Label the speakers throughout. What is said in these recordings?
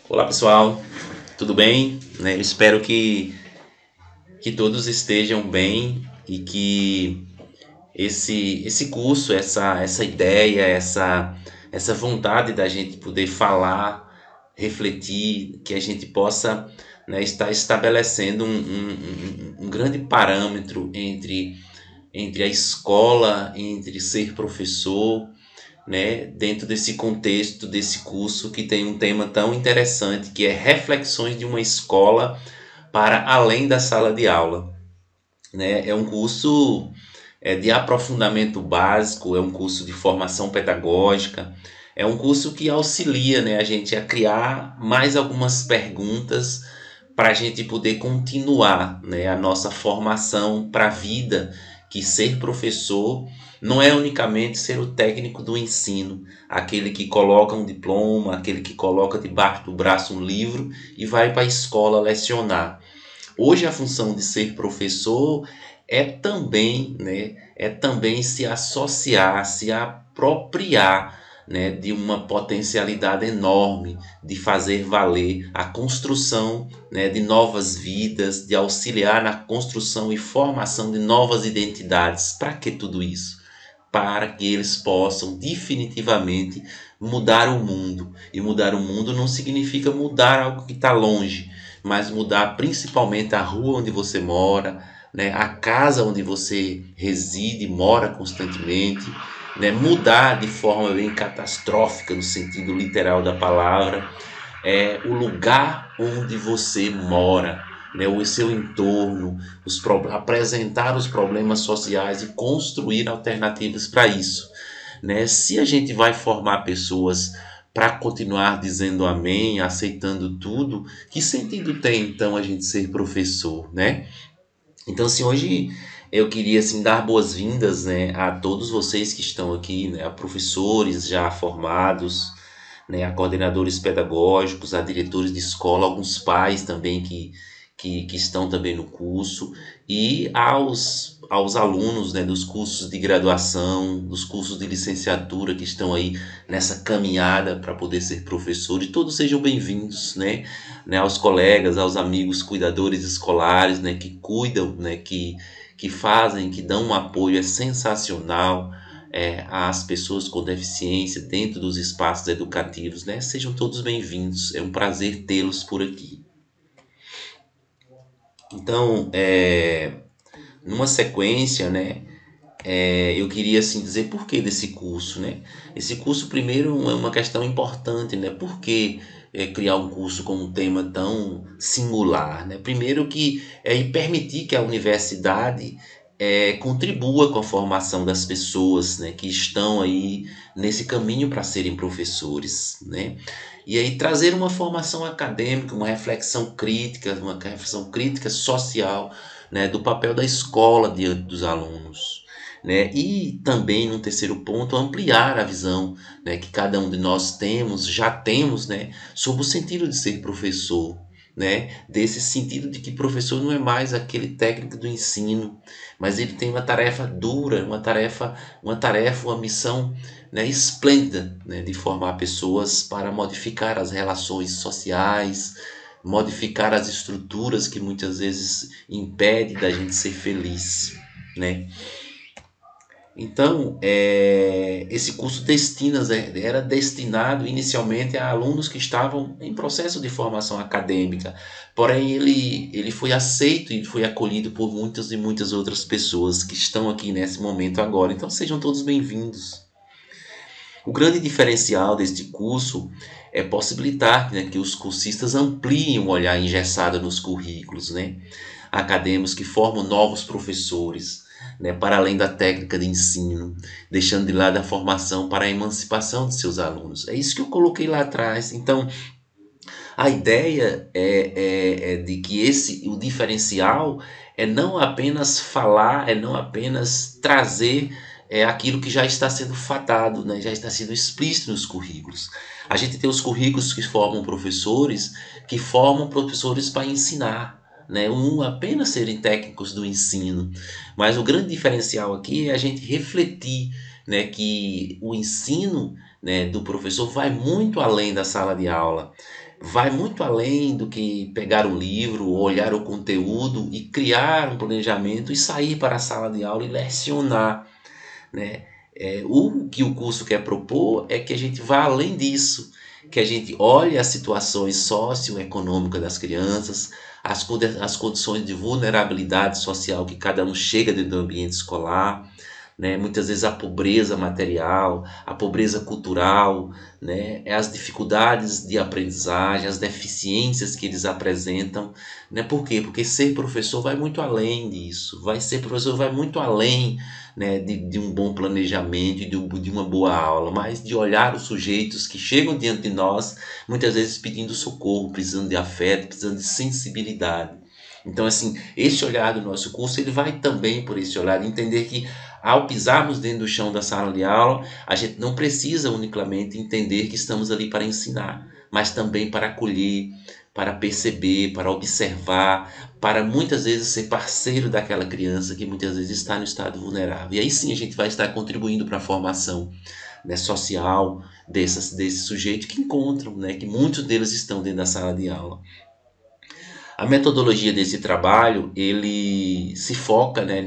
Speaker 1: Olá pessoal, tudo bem? Eu espero que todos estejam bem e que esse curso, essa ideia, essa vontade da gente poder falar, refletir, que a gente possa, estar estabelecendo um grande parâmetro entre a escola, entre ser professor, dentro desse contexto desse curso que tem um tema tão interessante que é reflexões de uma escola para além da sala de aula. É um curso de aprofundamento básico, é um curso de formação pedagógica, é um curso que auxilia, a gente a criar mais algumas perguntas para a gente poder continuar, a nossa formação para a vida, que ser professor não é unicamente ser o técnico do ensino, aquele que coloca um diploma, aquele que coloca debaixo do braço um livro e vai para a escola lecionar. Hoje a função de ser professor é também se associar, se apropriar, de uma potencialidade enorme de fazer valer a construção, de novas vidas, de auxiliar na construção e formação de novas identidades. Para que tudo isso? Para que eles possam definitivamente mudar o mundo. E mudar o mundo não significa mudar algo que está longe, mas mudar principalmente a rua onde você mora, a casa onde você reside, mora constantemente, mudar de forma bem catastrófica, no sentido literal da palavra, o lugar onde você mora, o seu entorno, apresentar os problemas sociais e construir alternativas para isso. Se a gente vai formar pessoas para continuar dizendo amém, aceitando tudo, que sentido tem então a gente ser professor, Então, assim, hoje eu queria assim dar boas-vindas, a todos vocês que estão aqui, a professores já formados, a coordenadores pedagógicos, a diretores de escola, alguns pais também que estão também no curso, e aos alunos, dos cursos de graduação, dos cursos de licenciatura que estão aí nessa caminhada para poder ser professor, e todos sejam bem-vindos, aos colegas, aos amigos cuidadores escolares, que cuidam, que fazem, que dão um apoio, é sensacional, às pessoas com deficiência dentro dos espaços educativos, Sejam todos bem-vindos, é um prazer tê-los por aqui. Então, numa sequência, eu queria assim dizer por que desse curso, Esse curso primeiro é uma questão importante, Por que criar um curso com um tema tão singular, Primeiro que é permitir que a universidade contribua com a formação das pessoas, que estão aí nesse caminho para serem professores, E aí trazer uma formação acadêmica, uma reflexão crítica social, do papel da escola diante dos alunos, E também, num terceiro ponto, ampliar a visão, que cada um de nós já temos, sobre o sentido de ser professor, Desse sentido de que professor não é mais aquele técnico do ensino, mas ele tem uma tarefa dura, uma missão, esplêndida, de formar pessoas para modificar as relações sociais, modificar as estruturas que muitas vezes impedem da gente ser feliz, Então, esse curso era destinado inicialmente a alunos que estavam em processo de formação acadêmica, porém ele foi aceito e foi acolhido por muitas e muitas outras pessoas que estão aqui nesse momento agora. Então, sejam todos bem-vindos. O grande diferencial deste curso é possibilitar, que os cursistas ampliem o olhar engessado nos currículos, acadêmicos que formam novos professores, para além da técnica de ensino, deixando de lado a formação para a emancipação de seus alunos. É isso que eu coloquei lá atrás. Então, a ideia é de que o diferencial é não apenas falar, é não apenas trazer aquilo que já está sendo fatado, já está sendo explícito nos currículos. A gente tem os currículos que formam professores para ensinar, apenas serem técnicos do ensino. Mas o grande diferencial aqui é a gente refletir, né, que o ensino, né, do professor vai muito além da sala de aula, vai muito além do que pegar um livro, olhar o conteúdo e criar um planejamento e sair para a sala de aula e lecionar, né? O que o curso quer propor é que a gente vá além disso, que a gente olhe as situações socioeconômicas das crianças, as condições de vulnerabilidade social que cada um chega dentro do ambiente escolar, né? Muitas vezes a pobreza material, a pobreza cultural, né? As dificuldades de aprendizagem, as deficiências que eles apresentam, né? Por quê? Porque ser professor vai muito além disso, ser professor vai muito além, né, de um bom planejamento e de uma boa aula, mas de olhar os sujeitos que chegam diante de nós, muitas vezes pedindo socorro, precisando de afeto, precisando de sensibilidade. Então, assim, esse olhar do nosso curso, ele vai também por esse olhar, entender que ao pisarmos dentro do chão da sala de aula, a gente não precisa unicamente entender que estamos ali para ensinar, mas também para acolher, para perceber, para observar, para muitas vezes ser parceiro daquela criança que muitas vezes está no estado vulnerável. E aí sim a gente vai estar contribuindo para a formação, né, social desse sujeito que encontram, né, que muitos deles estão dentro da sala de aula. A metodologia desse trabalho, ele se foca, né,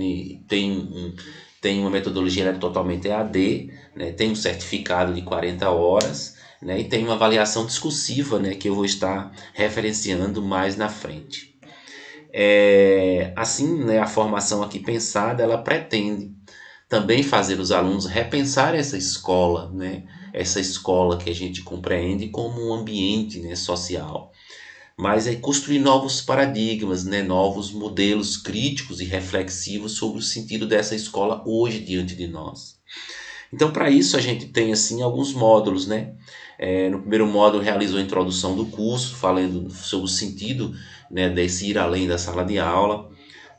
Speaker 1: tem uma metodologia, né, totalmente EAD, né, tem um certificado de 40 horas, né, e tem uma avaliação discursiva, né, que eu vou estar referenciando mais na frente. Assim, né, a formação aqui pensada, ela pretende também fazer os alunos repensar essa escola, né, essa escola que a gente compreende como um ambiente, né, social, mas é construir novos paradigmas, né, novos modelos críticos e reflexivos sobre o sentido dessa escola hoje diante de nós. Então, para isso, a gente tem assim alguns módulos, né? No primeiro módulo, realizou a introdução do curso, falando sobre o sentido, né, desse ir além da sala de aula.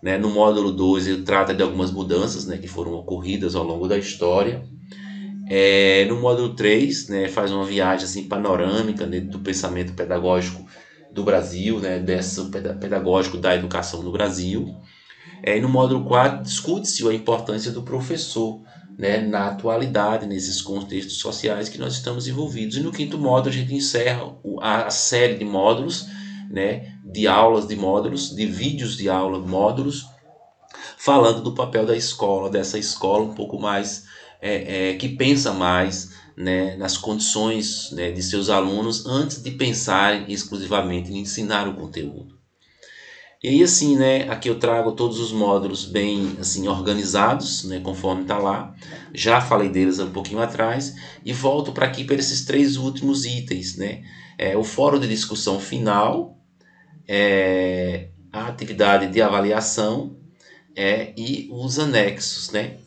Speaker 1: Né? No módulo 2, ele trata de algumas mudanças, né, que foram ocorridas ao longo da história. No módulo 3, né, faz uma viagem assim, panorâmica, né, do pensamento pedagógico do Brasil, né, desse pedagógico da educação no Brasil. E no módulo 4, discute-se a importância do professor, né, na atualidade, nesses contextos sociais que nós estamos envolvidos. E no quinto módulo, a gente encerra a série de módulos, né, de aulas de módulos, de vídeos de aula módulos, falando do papel da escola, dessa escola um pouco mais, que pensa mais, né, nas condições, né, de seus alunos antes de pensarem exclusivamente em ensinar o conteúdo. E aí assim, né, aqui eu trago todos os módulos bem assim organizados, né, conforme está lá. Já falei deles um pouquinho atrás e volto para aqui para esses 3 últimos itens, né? O fórum de discussão final, a atividade de avaliação, e os anexos, né?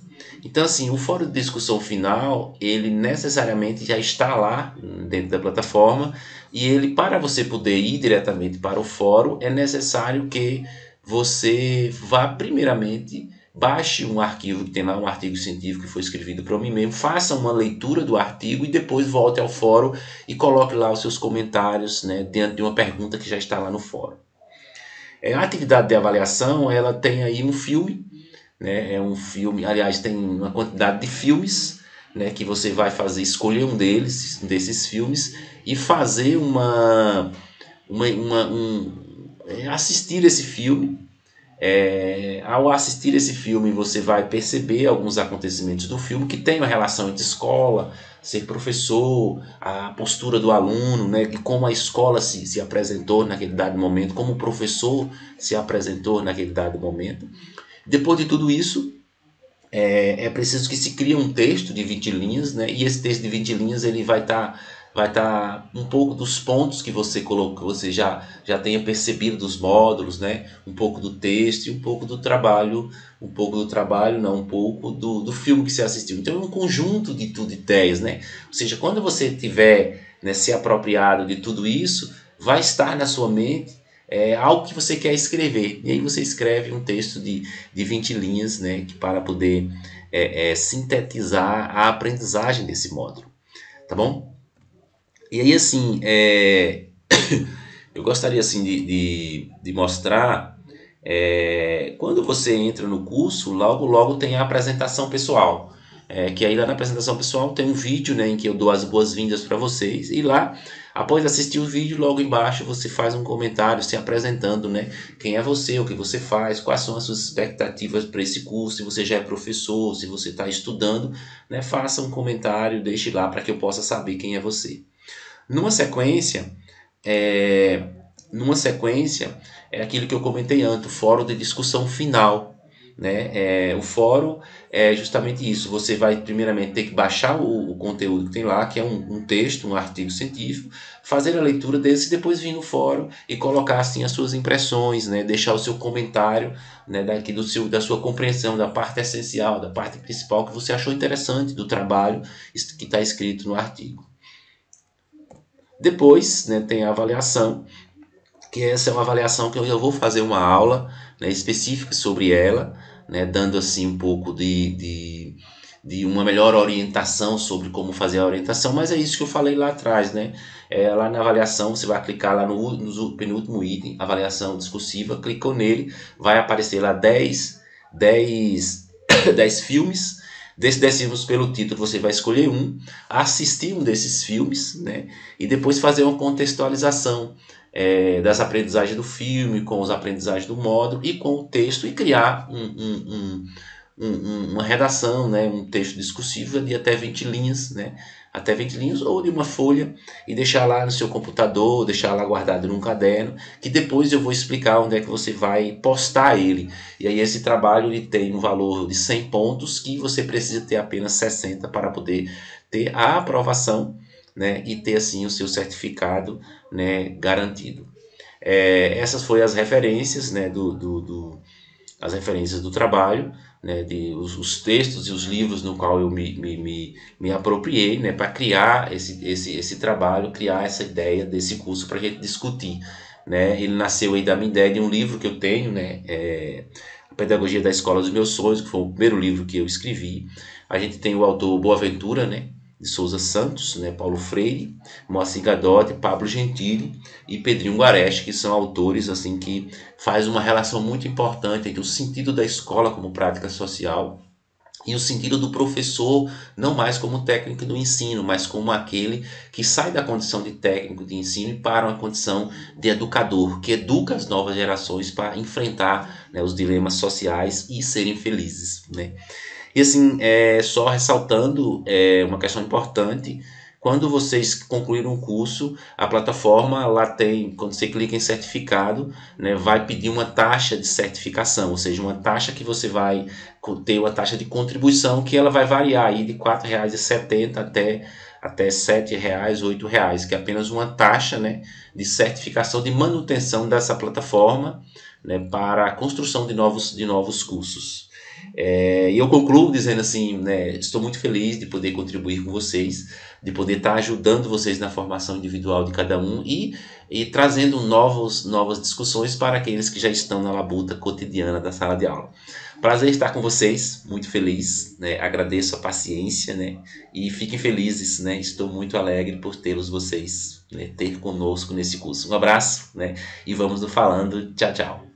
Speaker 1: Então, assim, o fórum de discussão final, ele necessariamente já está lá dentro da plataforma e ele, para você poder ir diretamente para o fórum, é necessário que você vá primeiramente, baixe um arquivo que tem lá, um artigo científico que foi escrevido por mim mesmo, faça uma leitura do artigo e depois volte ao fórum e coloque lá os seus comentários, né, diante de uma pergunta que já está lá no fórum. A atividade de avaliação, ela tem aí um filme, né? É um filme, aliás, tem uma quantidade de filmes, né, que você vai fazer, escolher um desses filmes e fazer assistir esse filme. Ao assistir esse filme, você vai perceber alguns acontecimentos do filme que tem uma relação entre escola, ser professor, a postura do aluno, né, e como a escola se apresentou naquele dado momento, como o professor se apresentou naquele dado momento. Depois de tudo isso, é preciso que se crie um texto de 20 linhas, né? E esse texto de 20 linhas ele vai estar um pouco dos pontos que você colocou, que você já tenha percebido dos módulos, né? Um pouco do texto e um pouco do trabalho, um pouco do filme que você assistiu. Então é um conjunto de tudo, de ideias, né? Ou seja, quando você tiver, né, se apropriado de tudo isso, vai estar na sua mente algo que você quer escrever. E aí você escreve um texto de 20 linhas, né, para poder sintetizar a aprendizagem desse módulo. Tá bom? E aí, assim, eu gostaria assim, de mostrar, quando você entra no curso, logo logo tem a apresentação pessoal. que aí lá na apresentação pessoal tem um vídeo, né, em que eu dou as boas-vindas para vocês, e lá, após assistir o vídeo, logo embaixo você faz um comentário se apresentando, né, quem é você, o que você faz, quais são as suas expectativas para esse curso, se você já é professor, se você está estudando, né, faça um comentário, deixe lá para que eu possa saber quem é você. Numa sequência, é, numa sequência, é aquilo que eu comentei antes, o fórum de discussão final. Né? O fórum é justamente isso. Você vai primeiramente ter que baixar o conteúdo que tem lá, que é um texto, um artigo científico, fazer a leitura desse e depois vir no fórum e colocar assim as suas impressões, né? Deixar o seu comentário, né? Da sua compreensão, da parte essencial, da parte principal que você achou interessante do trabalho que está escrito no artigo. Depois, né, tem a avaliação, que essa é uma avaliação que eu vou fazer uma aula, né, específica sobre ela, né, dando assim um pouco de uma melhor orientação sobre como fazer a orientação, mas é isso que eu falei lá atrás, né? Lá na avaliação, você vai clicar lá no penúltimo item, avaliação discursiva, clicou nele, vai aparecer lá 10 filmes. Desses 10 filmes pelo título, você vai escolher assistir um desses filmes, né? E depois fazer uma contextualização das aprendizagens do filme, com as aprendizagens do módulo e com o texto, e criar uma redação, né, um texto discursivo de até 20 linhas, né, até 20 linhas ou de uma folha, e deixar lá no seu computador, deixar lá guardado num caderno, que depois eu vou explicar onde é que você vai postar ele. E aí esse trabalho ele tem um valor de 100 pontos, que você precisa ter apenas 60 para poder ter a aprovação, né, e ter assim o seu certificado, né, garantido. Essas foram as referências, né, as referências do trabalho, né, os textos e os livros no qual eu me apropriei, né, para criar esse trabalho, criar essa ideia desse curso para a gente discutir. Né? Ele nasceu aí da minha ideia de um livro que eu tenho, né, A Pedagogia da Escola dos Meus Sonhos, que foi o primeiro livro que eu escrevi. A gente tem o autor Boaventura, né, de Souza Santos, né, Paulo Freire, Moacir Gadotti, Pablo Gentili e Pedrinho Guareschi, que são autores assim que faz uma relação muito importante entre o sentido da escola como prática social e o sentido do professor, não mais como técnico do ensino, mas como aquele que sai da condição de técnico de ensino para uma condição de educador, que educa as novas gerações para enfrentar, né, os dilemas sociais e serem felizes. Né? E assim, só ressaltando uma questão importante, quando vocês concluíram o curso, a plataforma lá tem, quando você clica em certificado, né, vai pedir uma taxa de certificação, ou seja, uma taxa que você vai ter uma taxa de contribuição que ela vai variar aí de R$ 4,70 até R$ 7,00, R$ 8,00, que é apenas uma taxa, né, de certificação de manutenção dessa plataforma, né, para a construção de novos cursos. E eu concluo dizendo assim, né, estou muito feliz de poder contribuir com vocês, de poder estar ajudando vocês na formação individual de cada um e trazendo novas discussões para aqueles que já estão na labuta cotidiana da sala de aula. Prazer estar com vocês, muito feliz, né, agradeço a paciência, né, e fiquem felizes, né, estou muito alegre por tê-los vocês, né, ter conosco nesse curso. Um abraço, né, e vamos nos falando. Tchau, tchau.